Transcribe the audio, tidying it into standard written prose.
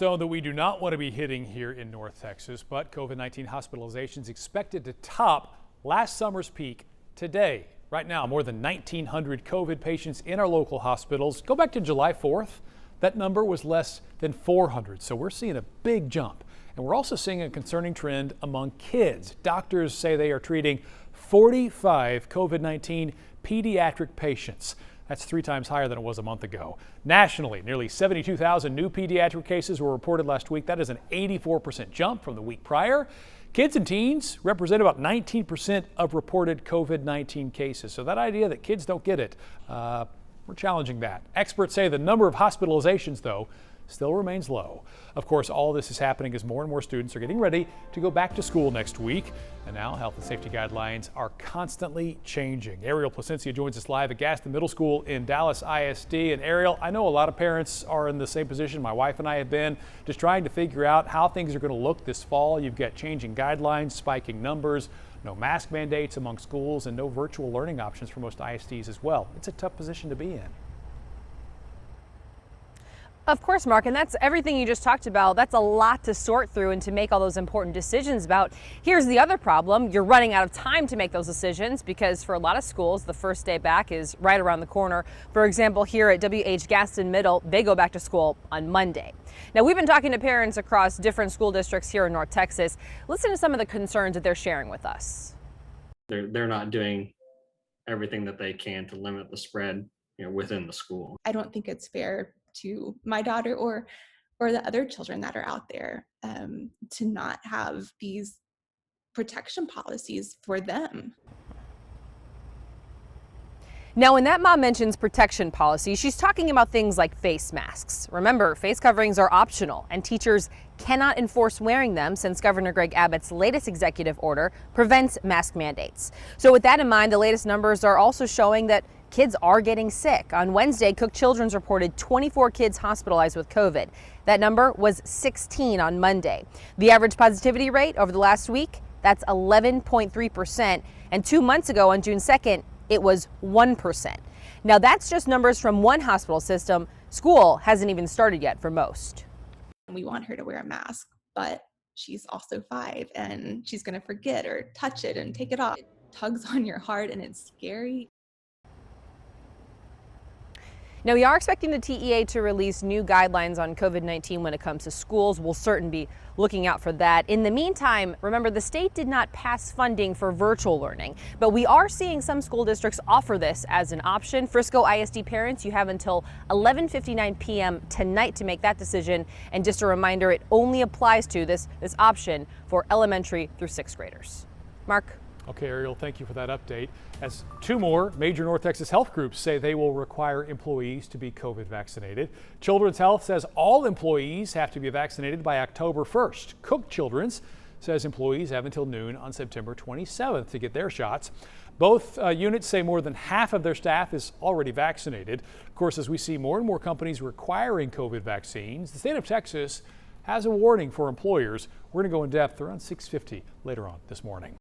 Zone that we do not want to be hitting here in North Texas, but COVID-19 hospitalizations expected to top last summer's peak today. Right now, more than 1,900 COVID patients in our local hospitals. Go back to July 4th, that number was less than 400. So we're seeing a big jump. And we're also seeing a concerning trend among kids. Doctors say they are treating 45 COVID-19 pediatric patients. That's 3 times higher than it was a month ago. Nationally, nearly 72,000 new pediatric cases were reported last week. That is an 84% jump from the week prior. Kids and teens represent about 19% of reported COVID-19 cases. So that idea that kids don't get it, we're challenging that. Experts say the number of hospitalizations, though, still remains low. Of course, all this is happening as more and more students are getting ready to go back to school next week. And now health and safety guidelines are constantly changing. Ariel Placencia joins us live at Gaston Middle School in Dallas ISD. And Ariel, I know a lot of parents are in the same position my wife and I have been, just trying to figure out how things are going to look this fall. You've got changing guidelines, spiking numbers, no mask mandates among schools, and no virtual learning options for most ISDs as well. It's a tough position to be in. Of course, Mark, and that's everything you just talked about. That's a lot to sort through and to make all those important decisions about. Here's the other problem. You're running out of time to make those decisions because for a lot of schools, the first day back is right around the corner. For example, here at WH Gaston Middle, they go back to school on Monday. Now, we've been talking to parents across different school districts here in North Texas. Listen to some of the concerns that they're sharing with us. They're not doing everything that they can to limit the spread, within the school. I don't think it's fair to my daughter or the other children that are out there to not have these protection policies for them. Now, when that mom mentions protection policy, she's talking about things like face masks. Remember, face coverings are optional and teachers cannot enforce wearing them since Governor Greg Abbott's latest executive order prevents mask mandates. So with that in mind, the latest numbers are also showing that kids are getting sick. On Wednesday, Cook Children's reported 24 kids hospitalized with COVID. That number was 16 on Monday. The average positivity rate over the last week, that's 11.3%. And 2 months ago on June 2nd, it was 1%. Now that's just numbers from one hospital system. School hasn't even started yet for most. We want her to wear a mask, but she's also 5 and she's going to forget or touch it and take it off. It tugs on your heart and it's scary. Now, we are expecting the TEA to release new guidelines on COVID-19 when it comes to schools. We'll certainly be looking out for that. In the meantime, remember, the state did not pass funding for virtual learning, but we are seeing some school districts offer this as an option. Frisco ISD parents, you have until 11:59 p.m. tonight to make that decision. And just a reminder, it only applies to this option for elementary through 6th graders. Mark. Okay, Ariel, thank you for that update. As 2 more major North Texas health groups say they will require employees to be COVID vaccinated. Children's Health says all employees have to be vaccinated by October 1st. Cook Children's says employees have until noon on September 27th to get their shots. Both units say more than half of their staff is already vaccinated. Of course, as we see more and more companies requiring COVID vaccines, the state of Texas has a warning for employers. We're going to go in depth around 6:50 later on this morning.